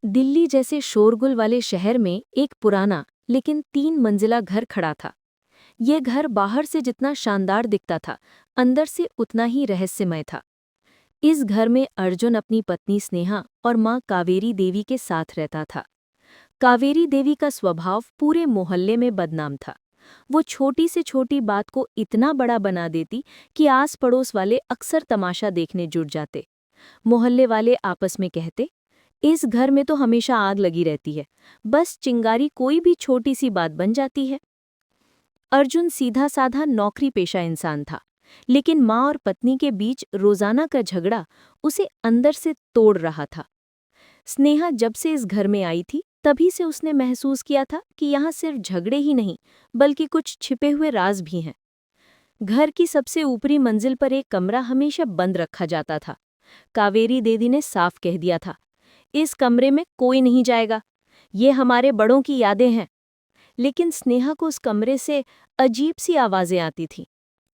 दिल्ली जैसे शोरगुल वाले शहर में एक पुराना लेकिन 3 मंजिला घर खड़ा था। ये घर बाहर से जितना शानदार दिखता था, अंदर से उतना ही रहस्यमय था। इस घर में अर्जुन अपनी पत्नी स्नेहा और माँ कावेरी देवी के साथ रहता था। कावेरी देवी का स्वभाव पूरे मोहल्ले में बदनाम था। वो छोटी से छोटी बात को इतना बड़ा बना देती कि आस पड़ोस वाले अक्सर तमाशा देखने जुट जाते। मोहल्ले वाले आपस में कहते, इस घर में तो हमेशा आग लगी रहती है, बस चिंगारी कोई भी छोटी सी बात बन जाती है। अर्जुन सीधा साधा नौकरी पेशा इंसान था, लेकिन माँ और पत्नी के बीच रोजाना का झगड़ा उसे अंदर से तोड़ रहा था। स्नेहा जब से इस घर में आई थी, तभी से उसने महसूस किया था कि यहाँ सिर्फ झगड़े ही नहीं, बल्कि कुछ छिपे हुए राज भी हैं। घर की सबसे ऊपरी मंजिल पर एक कमरा हमेशा बंद रखा जाता था। कावेरी दीदी ने साफ कह दिया था, इस कमरे में कोई नहीं जाएगा, ये हमारे बड़ों की यादें हैं। लेकिन स्नेहा को उस कमरे से अजीब सी आवाजें आती थीं।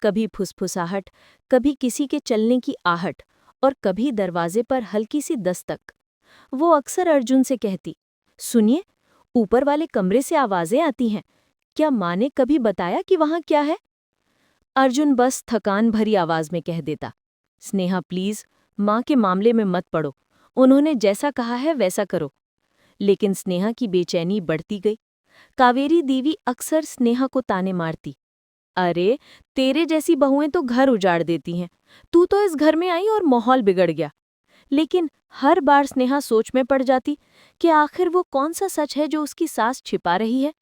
कभी फुसफुसाहट, कभी किसी के चलने की आहट और कभी दरवाजे पर हल्की सी दस्तक। वो अक्सर अर्जुन से कहती, सुनिए, ऊपर वाले कमरे से आवाजें आती हैं, क्या माँ ने कभी बताया कि वहाँ क्या है? अर्जुन बस थकान भरी आवाज में कह देता, स्नेहा प्लीज, माँ के मामले में मत पड़ो, उन्होंने जैसा कहा है वैसा करो। लेकिन स्नेहा की बेचैनी बढ़ती गई। कावेरी देवी अक्सर स्नेहा को ताने मारती, अरे तेरे जैसी बहुएं तो घर उजाड़ देती हैं, तू तो इस घर में आई और माहौल बिगड़ गया। लेकिन हर बार स्नेहा सोच में पड़ जाती कि आखिर वो कौन सा सच है जो उसकी सास छिपा रही है।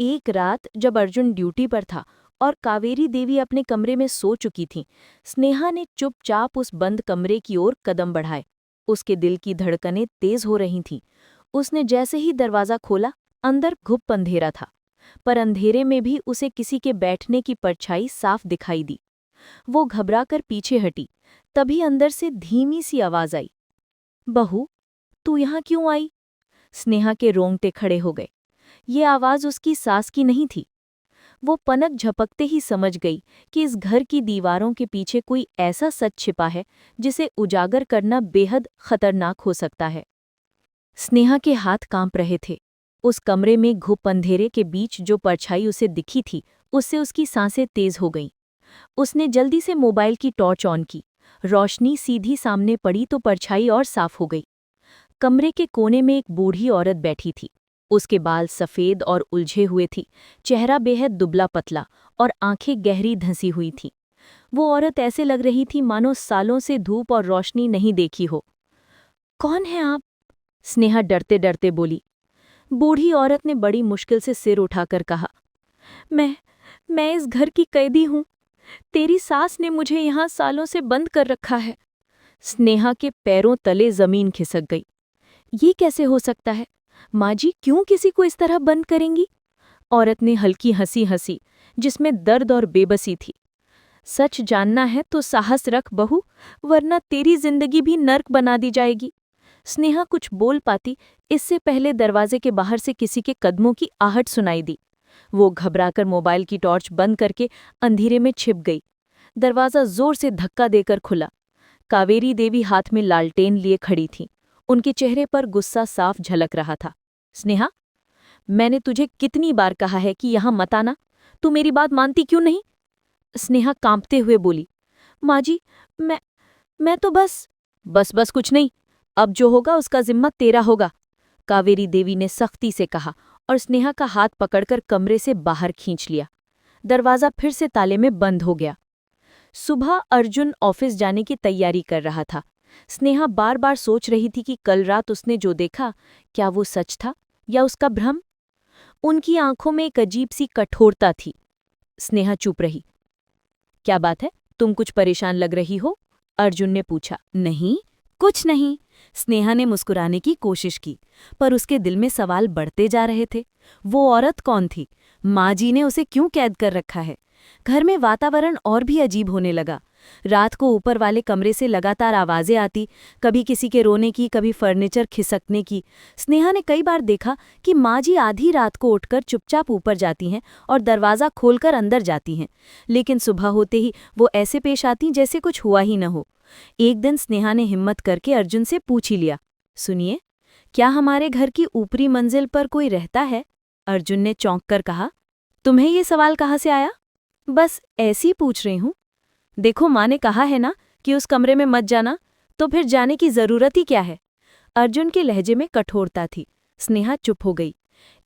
एक रात जब अर्जुन ड्यूटी पर था और कावेरी देवी अपने कमरे में सो चुकी थीं, स्नेहा ने चुपचाप उस बंद कमरे की ओर कदम बढ़ाए। उसके दिल की धड़कनें तेज हो रही थीं। उसने जैसे ही दरवाजा खोला, अंदर घुप अंधेरा था, पर अंधेरे में भी उसे किसी के बैठने की परछाई साफ दिखाई दी। वो घबराकर पीछे हटी, तभी अंदर से धीमी सी आवाज आई, बहू, तू यहाँ क्यों आई? स्नेहा के रोंगटे खड़े हो गए। ये आवाज उसकी सास की नहीं थी। वो पलक झपकते ही समझ गई कि इस घर की दीवारों के पीछे कोई ऐसा सच छिपा है जिसे उजागर करना बेहद खतरनाक हो सकता है। स्नेहा के हाथ कांप रहे थे। उस कमरे में घुप अंधेरे के बीच जो परछाई उसे दिखी थी, उससे उसकी सांसें तेज हो गईं। उसने जल्दी से मोबाइल की टॉर्च ऑन की। रोशनी सीधी सामने पड़ी तो परछाई और साफ हो गई। कमरे के कोने में एक बूढ़ी औरत बैठी थी। उसके बाल सफ़ेद और उलझे हुए थी, चेहरा बेहद दुबला पतला और आंखें गहरी धंसी हुई थीं। वो औरत ऐसे लग रही थी मानो सालों से धूप और रोशनी नहीं देखी हो। कौन है आप? स्नेहा डरते डरते बोली। बूढ़ी औरत ने बड़ी मुश्किल से सिर उठाकर कहा, मैं इस घर की कैदी हूँ। तेरी सास ने मुझे यहाँ सालों से बंद कर रखा है। स्नेहा के पैरों तले जमीन खिसक गई। ये कैसे हो सकता है? माँ जी क्यों किसी को इस तरह बंद करेंगी? औरत ने हल्की हंसी हंसी, जिसमें दर्द और बेबसी थी। सच जानना है तो साहस रख बहू, वरना तेरी जिंदगी भी नर्क बना दी जाएगी। स्नेहा कुछ बोल पाती, इससे पहले दरवाजे के बाहर से किसी के कदमों की आहट सुनाई दी। वो घबराकर मोबाइल की टॉर्च बंद करके अंधेरे में छिप गई। दरवाजा जोर से धक्का देकर खुला। कावेरी देवी हाथ में लालटेन लिए खड़ी थीं। उनके चेहरे पर गुस्सा साफ झलक रहा था। स्नेहा, मैंने तुझे कितनी बार कहा है कि यहाँ मत आना, तू मेरी बात मानती क्यों नहीं? स्नेहा कांपते हुए बोली, माँ जी, मैं तो बस कुछ नहीं, अब जो होगा उसका जिम्मा तेरा होगा, कावेरी देवी ने सख्ती से कहा और स्नेहा का हाथ पकड़कर कमरे से बाहर खींच लिया। दरवाजा फिर से ताले में बंद हो गया। सुबह अर्जुन ऑफिस जाने की तैयारी कर रहा था। स्नेहा बार बार सोच रही थी कि कल रात उसने जो देखा, क्या वो सच था या उसका भ्रम? उनकी आंखों में एक अजीब सी कठोरता थी। स्नेहा चुप रही। क्या बात है, तुम कुछ परेशान लग रही हो? अर्जुन ने पूछा। नहीं, कुछ नहीं। स्नेहा ने मुस्कुराने की कोशिश की, पर उसके दिल में सवाल बढ़ते जा रहे थे। वो औरत कौन थी? माँ जी ने उसे क्यों कैद कर रखा है? घर में वातावरण और भी अजीब होने लगा। रात को ऊपर वाले कमरे से लगातार आवाजें आती, कभी किसी के रोने की, कभी फर्नीचर खिसकने की। स्नेहा ने कई बार देखा कि माँ जी आधी रात को उठकर चुपचाप ऊपर जाती हैं और दरवाज़ा खोलकर अंदर जाती हैं, लेकिन सुबह होते ही वो ऐसे पेश आती जैसे कुछ हुआ ही न हो। एक दिन स्नेहा ने हिम्मत करके अर्जुन से पूछ ही लिया, सुनिए, क्या हमारे घर की ऊपरी मंजिल पर कोई रहता है? अर्जुन ने चौंक कर कहा। तुम्हें ये सवाल कहाँ से आया? बस ऐसी पूछ रही हूँ। देखो, माँ ने कहा है ना कि उस कमरे में मत जाना, तो फिर जाने की जरूरत ही क्या है? अर्जुन के लहजे में कठोरता थी। स्नेहा चुप हो गई।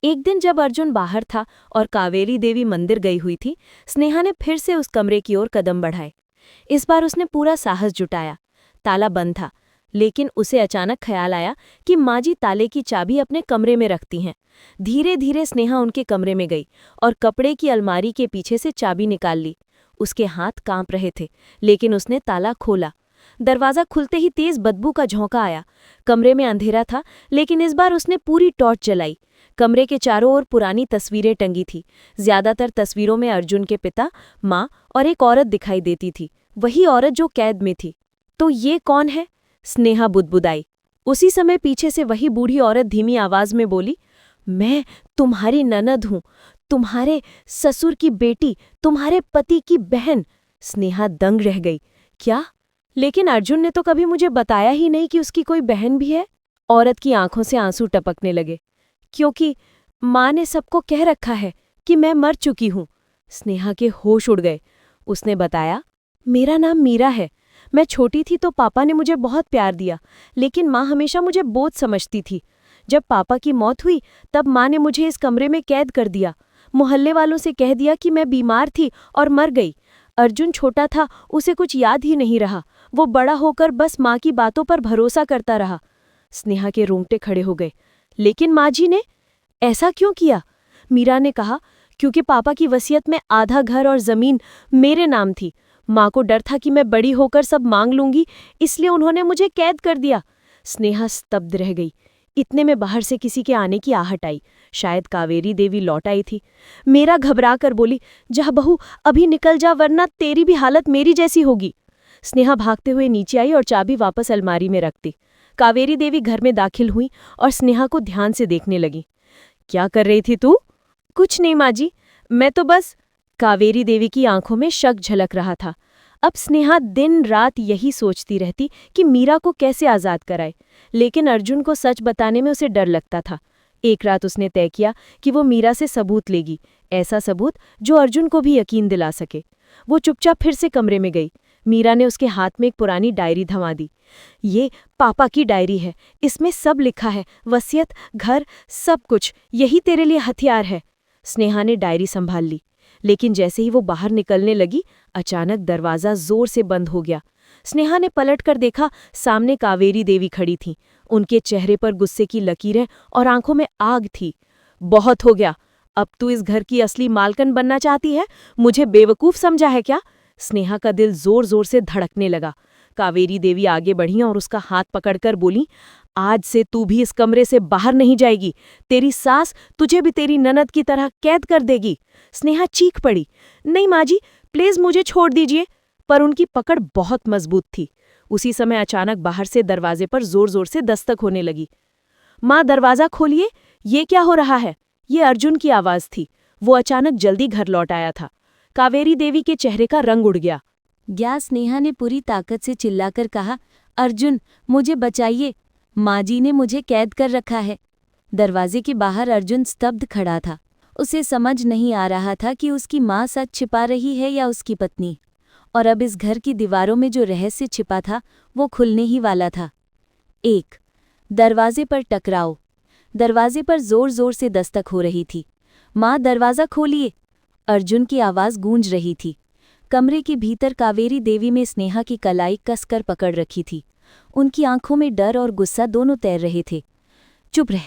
एक दिन जब अर्जुन बाहर था और कावेरी देवी मंदिर गई हुई थी, स्नेहा ने फिर से उस कमरे की ओर कदम बढ़ाए। इस बार उसने पूरा साहस जुटाया। ताला बंद था, लेकिन उसे अचानक ख्याल आया कि माँ जी ताले की चाबी अपने कमरे में रखती हैं। धीरे धीरे स्नेहा उनके कमरे में गई और कपड़े की अलमारी के पीछे से चाबी निकाल ली। उसके हाथ कांप रहे थे, लेकिन उसने ताला खोला। दरवाज़ा खुलते ही तेज बदबू का झोंका आया। कमरे में अंधेरा था, लेकिन इस बार उसने पूरी टॉर्च जलाई। कमरे के चारों ओर पुरानी तस्वीरें टंगी थी। ज्यादातर तस्वीरों में अर्जुन के पिता, माँ और एक औरत दिखाई देती थी, वही औरत जो कैद में थी। तो ये कौन है? स्नेहा बुदबुदाई। उसी समय पीछे से वही बूढ़ी औरत धीमी आवाज में बोली, मैं तुम्हारी ननद हूं, तुम्हारे ससुर की बेटी, तुम्हारे पति की बहन। स्नेहा दंग रह गई। क्या? लेकिन अर्जुन ने तो कभी मुझे बताया ही नहीं कि उसकी कोई बहन भी है। औरत की आंखों से आंसू टपकने लगे। क्योंकि माँ ने सबको कह रखा है कि मैं मर चुकी हूं। स्नेहा के होश उड़ गए। उसने बताया, मेरा नाम मीरा है। मैं छोटी थी तो पापा ने मुझे बहुत प्यार दिया, लेकिन माँ हमेशा मुझे बोझ समझती थी। जब पापा की मौत हुई तब माँ ने मुझे इस कमरे में कैद कर दिया। मोहल्ले वालों से कह दिया कि मैं बीमार थी और मर गई। अर्जुन छोटा था, उसे कुछ याद ही नहीं रहा। वो बड़ा होकर बस माँ की बातों पर भरोसा करता रहा। स्नेहा के रोंगटे खड़े हो गए। लेकिन माँ जी ने ऐसा क्यों किया? मीरा ने कहा, क्योंकि पापा की वसीयत में आधा घर और जमीन मेरे नाम थी। माँ को डर था कि मैं बड़ी होकर सब मांग लूंगी, इसलिए उन्होंने मुझे कैद कर दिया। स्नेहा स्तब्ध रह गई। इतने में बाहर से किसी के आने की आहट आई। शायद कावेरी देवी लौट आई थी। मेरा घबरा कर बोली, जा बहू, अभी निकल जा, वरना तेरी भी हालत मेरी जैसी होगी। स्नेहा भागते हुए नीचे आई और चाबी वापस अलमारी में रख दी। कावेरी देवी घर में दाखिल हुई और स्नेहा को ध्यान से देखने लगी। क्या कर रही थी तू? कुछ नहीं माँ जी, मैं तो बस। कावेरी देवी की आंखों में शक झलक रहा था। अब स्नेहा दिन रात यही सोचती रहती कि मीरा को कैसे आज़ाद कराए, लेकिन अर्जुन को सच बताने में उसे डर लगता था। एक रात उसने तय किया कि वो मीरा से सबूत लेगी, ऐसा सबूत जो अर्जुन को भी यकीन दिला सके। वो चुपचाप फिर से कमरे में गई। मीरा ने उसके हाथ में एक पुरानी डायरी थमा दी। ये पापा की डायरी है, इसमें सब लिखा है, वसीयत, घर, सब कुछ। यही तेरे लिए हथियार है। स्नेहा ने डायरी संभाल ली, लेकिन जैसे ही वो बाहर निकलने लगी, अचानक दरवाज़ा जोर से बंद हो गया। स्नेहा ने पलट कर देखा, सामने कावेरी देवी खड़ी थीं। उनके चेहरे पर गुस्से की लकीरें और आंखों में आग थी। बहुत हो गया, अब तू इस घर की असली मालकन बनना चाहती है? मुझे बेवकूफ़ समझा है क्या? स्नेहा का दिल जोर जोर से धड़कने लगा। कावेरी देवी आगे बढ़ी और उसका हाथ पकड़कर बोली, आज से तू भी इस कमरे से बाहर नहीं जाएगी। तेरी सास तुझे भी तेरी ननद की तरह कैद कर देगी। स्नेहा चीख पड़ी, नहीं माँ जी, प्लीज मुझे छोड़ दीजिए। पर उनकी पकड़ बहुत मजबूत थी। उसी समय अचानक बाहर से दरवाजे पर जोर जोर से दस्तक होने लगी। माँ, दरवाजा खोलिए, ये क्या हो रहा है? ये अर्जुन की आवाज थी। वो अचानक जल्दी घर लौट आया था। कावेरी देवी के चेहरे का रंग उड़ गया। स्नेहा ने पूरी ताकत से चिल्लाकर कहा, अर्जुन, मुझे बचाइए, माँ जी ने मुझे कैद कर रखा है। दरवाजे के बाहर अर्जुन स्तब्ध खड़ा था। उसे समझ नहीं आ रहा था कि उसकी माँ सच छिपा रही है या उसकी पत्नी। और अब इस घर की दीवारों में जो रहस्य छिपा था वो खुलने ही वाला था। 1. दरवाजे पर टकराव। दरवाजे पर जोर जोर से दस्तक हो रही थी। माँ, दरवाज़ा खोलिए, अर्जुन की आवाज़ गूंज रही थी। कमरे के भीतर कावेरी देवी में स्नेहा की कलाई कसकर पकड़ रखी थी। उनकी आंखों में डर और गुस्सा दोनों तैर रहे थे। चुप रह,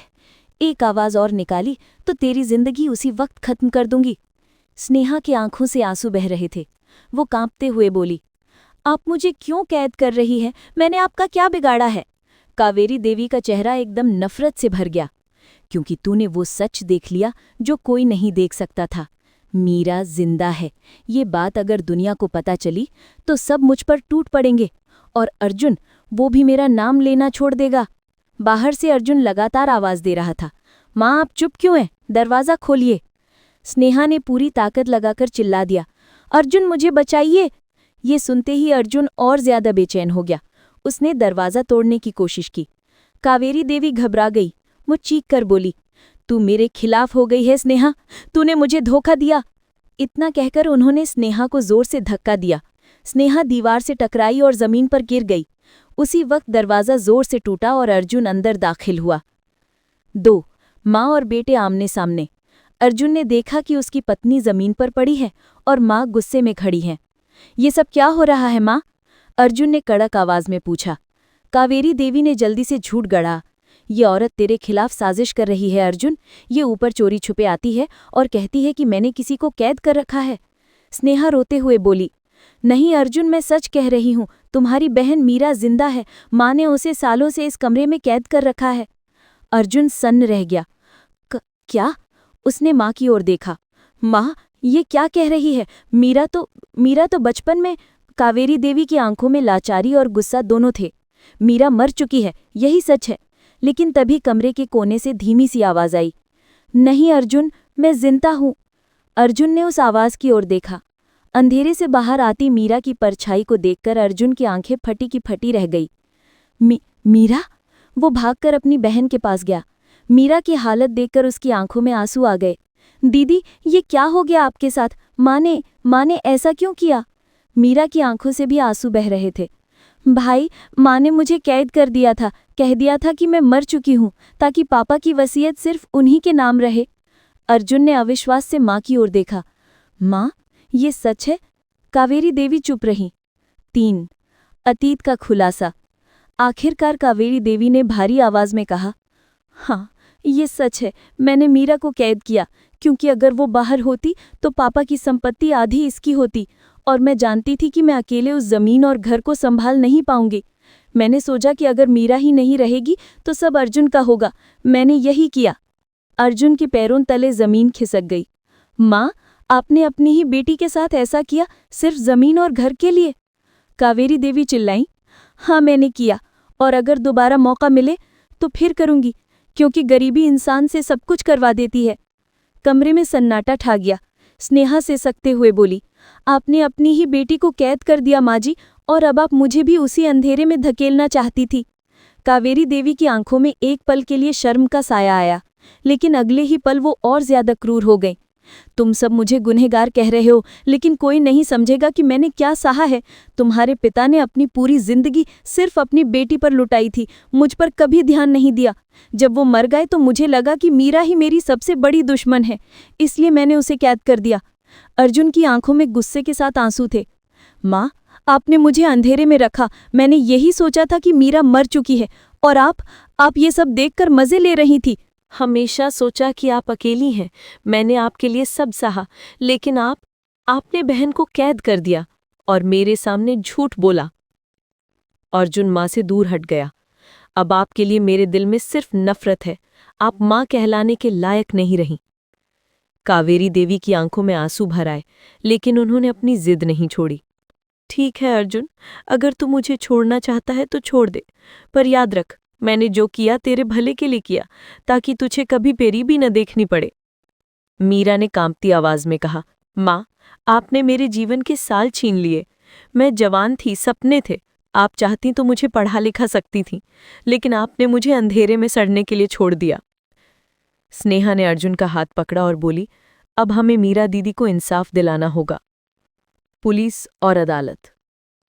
एक आवाज़ और निकाली तो तेरी जिंदगी उसी वक्त खत्म कर दूंगी। स्नेहा की आंखों से आंसू बह रहे थे। वो कांपते हुए बोली, आप मुझे क्यों कैद कर रही है? मैंने आपका क्या बिगाड़ा है? कावेरी देवी का चेहरा एकदम नफरत से भर गया। क्योंकि तूने वो सच देख लिया जो कोई नहीं देख सकता था। मीरा जिंदा है। ये बात अगर दुनिया को पता चली तो सब मुझ पर टूट पड़ेंगे। और अर्जुन, वो भी मेरा नाम लेना छोड़ देगा। बाहर से अर्जुन लगातार आवाज दे रहा था, माँ, आप चुप क्यों हैं? दरवाज़ा खोलिए। स्नेहा ने पूरी ताकत लगाकर चिल्ला दिया, अर्जुन, मुझे बचाइए। ये सुनते ही अर्जुन और ज्यादा बेचैन हो गया। उसने दरवाज़ा तोड़ने की कोशिश की। कावेरी देवी घबरा गई। वो चीख कर बोली, तू मेरे खिलाफ हो गई है स्नेहा, तूने मुझे धोखा दिया। इतना कहकर उन्होंने स्नेहा को जोर से धक्का दिया। स्नेहा दीवार से टकराई और जमीन पर गिर गई। उसी वक्त दरवाज़ा जोर से टूटा और अर्जुन अंदर दाखिल हुआ। 2 माँ और बेटे आमने सामने। अर्जुन ने देखा कि उसकी पत्नी जमीन पर पड़ी है और माँ गुस्से में खड़ी है। ये सब क्या हो रहा है माँ? अर्जुन ने कड़क आवाज में पूछा। कावेरी देवी ने जल्दी से झूठ गढ़ा। ये औरत तेरे खिलाफ साजिश कर रही है अर्जुन। ये ऊपर चोरी छुपे आती है और कहती है कि मैंने किसी को कैद कर रखा है। स्नेहा रोते हुए बोली, नहीं अर्जुन, मैं सच कह रही हूँ, तुम्हारी बहन मीरा जिंदा है। माँ ने उसे सालों से इस कमरे में कैद कर रखा है। अर्जुन सन्न रह गया। क्या? उसने माँ की ओर देखा। माँ, ये क्या कह रही है? मीरा तो बचपन में। कावेरी देवी की आंखों में लाचारी और गुस्सा दोनों थे। मीरा मर चुकी है, यही सच है। लेकिन तभी कमरे के कोने से धीमी सी आवाज आई, नहीं अर्जुन, मैं जिंदा हूँ। अर्जुन ने उस आवाज की ओर देखा। अंधेरे से बाहर आती मीरा की परछाई को देखकर अर्जुन की आंखें फटी की फटी रह गई। मीरा? वो भागकर अपनी बहन के पास गया। मीरा की हालत देखकर उसकी आंखों में आंसू आ गए। दीदी, ये क्या हो गया आपके साथ? माँ ने ऐसा क्यों किया? मीरा की आंखों से भी आंसू बह रहे थे। भाई, माँ ने मुझे कैद कर दिया था, कह दिया था कि मैं मर चुकी हूँ, ताकि पापा की वसीयत सिर्फ उन्हीं के नाम रहे। अर्जुन ने अविश्वास से माँ की ओर देखा। माँ, ये सच है? कावेरी देवी चुप रही। 3 अतीत का खुलासा। आखिरकार कावेरी देवी ने भारी आवाज में कहा, हाँ, ये सच है। मैंने मीरा को कैद किया, क्योंकि अगर वो बाहर होती तो पापा की संपत्ति आधी इसकी होती, और मैं जानती थी कि मैं अकेले उस जमीन और घर को संभाल नहीं पाऊंगी। मैंने सोचा कि अगर मीरा ही नहीं रहेगी तो सब अर्जुन का होगा। मैंने यही किया। अर्जुन के पैरों तले जमीन खिसक गई। माँ, आपने अपनी ही बेटी के साथ ऐसा किया, सिर्फ जमीन और घर के लिए? कावेरी देवी चिल्लाई। हाँ, मैंने किया, और अगर दोबारा मौका मिले तो फिर करूंगी, क्योंकि गरीबी इंसान से सब कुछ करवा देती है। कमरे में सन्नाटा छा गया। स्नेहा से सकते हुए बोली, आपने अपनी ही बेटी को कैद कर दिया माँ जी, और अब आप मुझे भी उसी अंधेरे में धकेलना चाहती थी। कावेरी देवी की आंखों में एक पल के लिए शर्म का साया आया, लेकिन अगले ही पल वो और ज्यादा क्रूर हो गई। तुम सब मुझे गुनहगार कह रहे हो, लेकिन कोई नहीं समझेगा कि मैंने क्या सहा है। तुम्हारे पिता ने अपनी पूरी जिंदगी सिर्फ अपनी बेटी पर लुटाई थी, मुझ पर कभी ध्यान नहीं दिया। जब वो मर गए तो मुझे लगा कि मीरा ही मेरी सबसे बड़ी दुश्मन है, इसलिए मैंने उसे कैद कर दिया। अर्जुन की आंखों में गुस्से के साथ आंसू थे। माँ, आपने मुझे अंधेरे में रखा। मैंने यही सोचा था कि मीरा मर चुकी है, और आप ये सब देखकर मजे ले रही थी। हमेशा सोचा कि आप अकेली हैं। मैंने आपके लिए सब सहा, लेकिन आपने बहन को कैद कर दिया और मेरे सामने झूठ बोला। अर्जुन माँ से दूर हट गया। अब आपके लिए मेरे दिल में सिर्फ नफरत है। आप माँ कहलाने के लायक नहीं रहीं। कावेरी देवी की आंखों में आंसू भर आए, लेकिन उन्होंने अपनी जिद नहीं छोड़ी। ठीक है अर्जुन, अगर तू मुझे छोड़ना चाहता है तो छोड़ दे, पर याद रख, मैंने जो किया तेरे भले के लिए किया, ताकि तुझे कभी पेरी भी न देखनी पड़े। मीरा ने कांपती आवाज में कहा, माँ, आपने मेरे जीवन के साल छीन लिए। मैं जवान थी, सपने थे। आप चाहती तो मुझे पढ़ा लिखा सकती थी, लेकिन आपने मुझे अंधेरे में सड़ने के लिए छोड़ दिया। स्नेहा ने अर्जुन का हाथ पकड़ा और बोली, अब हमें मीरा दीदी को इंसाफ दिलाना होगा। पुलिस और अदालत।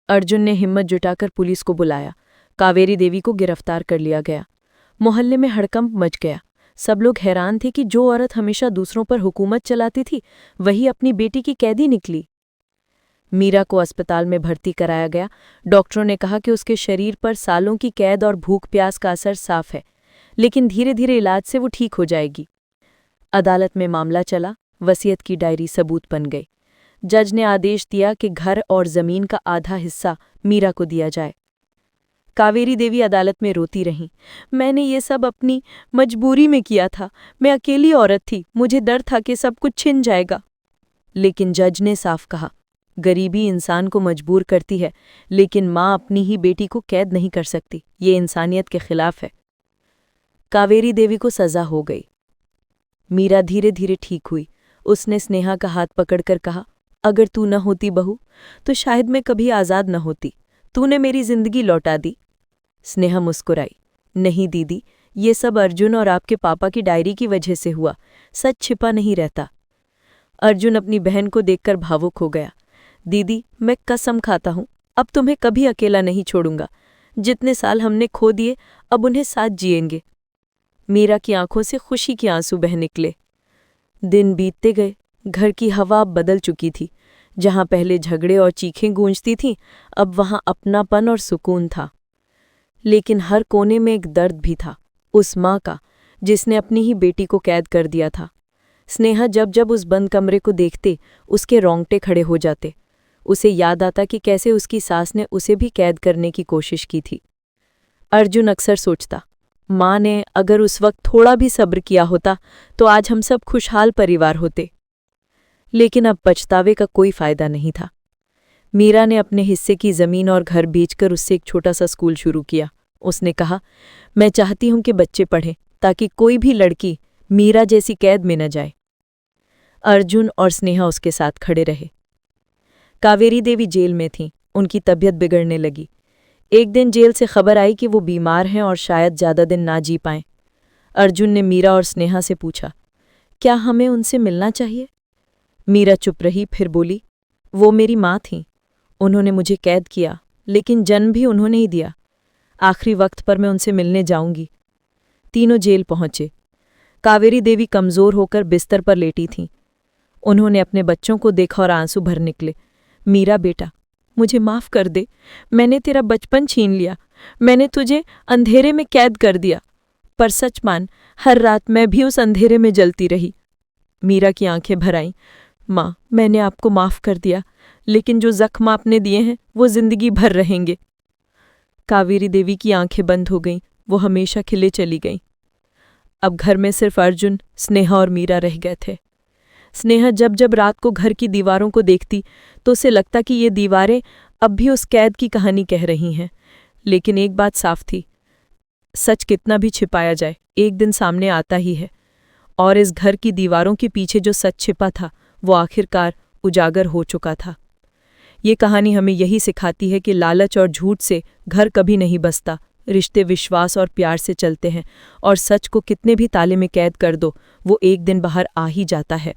अर्जुन ने हिम्मत जुटाकर पुलिस को बुलाया। कावेरी देवी को गिरफ्तार कर लिया गया। मोहल्ले में हड़कंप मच गया। सब लोग हैरान थे कि जो औरत हमेशा दूसरों पर हुकूमत चलाती थी, वही अपनी बेटी की कैदी निकली। मीरा को अस्पताल में भर्ती कराया गया। डॉक्टरों ने कहा कि उसके शरीर पर सालों की कैद और भूख प्यास का असर साफ है, लेकिन धीरे धीरे इलाज से वो ठीक हो जाएगी। अदालत में मामला चला। वसीयत की डायरी सबूत बन गई। जज ने आदेश दिया कि घर और जमीन का आधा हिस्सा मीरा को दिया जाए। कावेरी देवी अदालत में रोती रहीं। मैंने ये सब अपनी मजबूरी में किया था। मैं अकेली औरत थी, मुझे डर था कि सब कुछ छिन जाएगा। लेकिन जज ने साफ कहा, गरीबी इंसान को मजबूर करती है, लेकिन माँ अपनी ही बेटी को कैद नहीं कर सकती। ये इंसानियत के खिलाफ है। कावेरी देवी को सजा हो गई। मीरा धीरे धीरे ठीक हुई। उसने स्नेहा का हाथ पकड़कर कहा, अगर तू न होती बहू, तो शायद मैं कभी आज़ाद न होती। तूने मेरी जिंदगी लौटा दी। स्नेहा मुस्कुराई। नहीं दीदी, ये सब अर्जुन और आपके पापा की डायरी की वजह से हुआ। सच छिपा नहीं रहता। अर्जुन अपनी बहन को देखकर भावुक हो गया। दीदी, मैं कसम खाता हूँ, अब तुम्हें कभी अकेला नहीं छोड़ूंगा। जितने साल हमने खो दिए, अब उन्हें साथ जिएंगे। मीरा की आंखों से खुशी के आंसू बह निकले। दिन बीतते गए। घर की हवा अब बदल चुकी थी। जहां पहले झगड़े और चीखें गूंजती थीं, अब वहां अपनापन और सुकून था। लेकिन हर कोने में एक दर्द भी था, उस माँ का जिसने अपनी ही बेटी को कैद कर दिया था। स्नेहा जब जब उस बंद कमरे को देखते, उसके रोंगटे खड़े हो जाते। उसे याद आता कि कैसे उसकी सास ने उसे भी कैद करने की कोशिश की थी। अर्जुन अक्सर सोचता, माँ ने अगर उस वक्त थोड़ा भी सब्र किया होता तो आज हम सब खुशहाल परिवार होते। लेकिन अब पछतावे का कोई फायदा नहीं था। मीरा ने अपने हिस्से की जमीन और घर बेचकर उससे एक छोटा सा स्कूल शुरू किया। उसने कहा, मैं चाहती हूं कि बच्चे पढ़ें ताकि कोई भी लड़की मीरा जैसी कैद में न जाए। अर्जुन और स्नेहा उसके साथ खड़े रहे। कावेरी देवी जेल में थीं। उनकी तबीयत बिगड़ने लगी। एक दिन जेल से खबर आई कि वो बीमार हैं और शायद ज़्यादा दिन ना जी पाएं। अर्जुन ने मीरा और स्नेहा से पूछा, क्या हमें उनसे मिलना चाहिए? मीरा चुप रही, फिर बोली, वो मेरी माँ थीं। उन्होंने मुझे कैद किया, लेकिन जन्म भी उन्होंने ही दिया। आखिरी वक्त पर मैं उनसे मिलने जाऊंगी। तीनों जेल पहुंचे। कावेरी देवी कमज़ोर होकर बिस्तर पर लेटी थीं। उन्होंने अपने बच्चों को देखा और आंसू भर निकले। मीरा बेटा, मुझे माफ़ कर दे। मैंने तेरा बचपन छीन लिया। मैंने तुझे अंधेरे में कैद कर दिया। पर सच मान, हर रात मैं भी उस अंधेरे में जलती रही। मीरा की आंखें भर आईं। माँ, मैंने आपको माफ़ कर दिया, लेकिन जो जख्म आपने दिए हैं वो जिंदगी भर रहेंगे। कावेरी देवी की आंखें बंद हो गईं। वो हमेशा खिले चली गईं। अब घर में सिर्फ अर्जुन, स्नेहा और मीरा रह गए थे। स्नेहा जब जब रात को घर की दीवारों को देखती तो उसे लगता कि ये दीवारें अब भी उस कैद की कहानी कह रही हैं। लेकिन एक बात साफ थी, सच कितना भी छिपाया जाए, एक दिन सामने आता ही है। और इस घर की दीवारों के पीछे जो सच छिपा था, वो आखिरकार उजागर हो चुका था। ये कहानी हमें यही सिखाती है कि लालच और झूठ से घर कभी नहीं बसता। रिश्ते विश्वास और प्यार से चलते हैं, और सच को कितने भी ताले में कैद कर दो, वो एक दिन बाहर आ ही जाता है।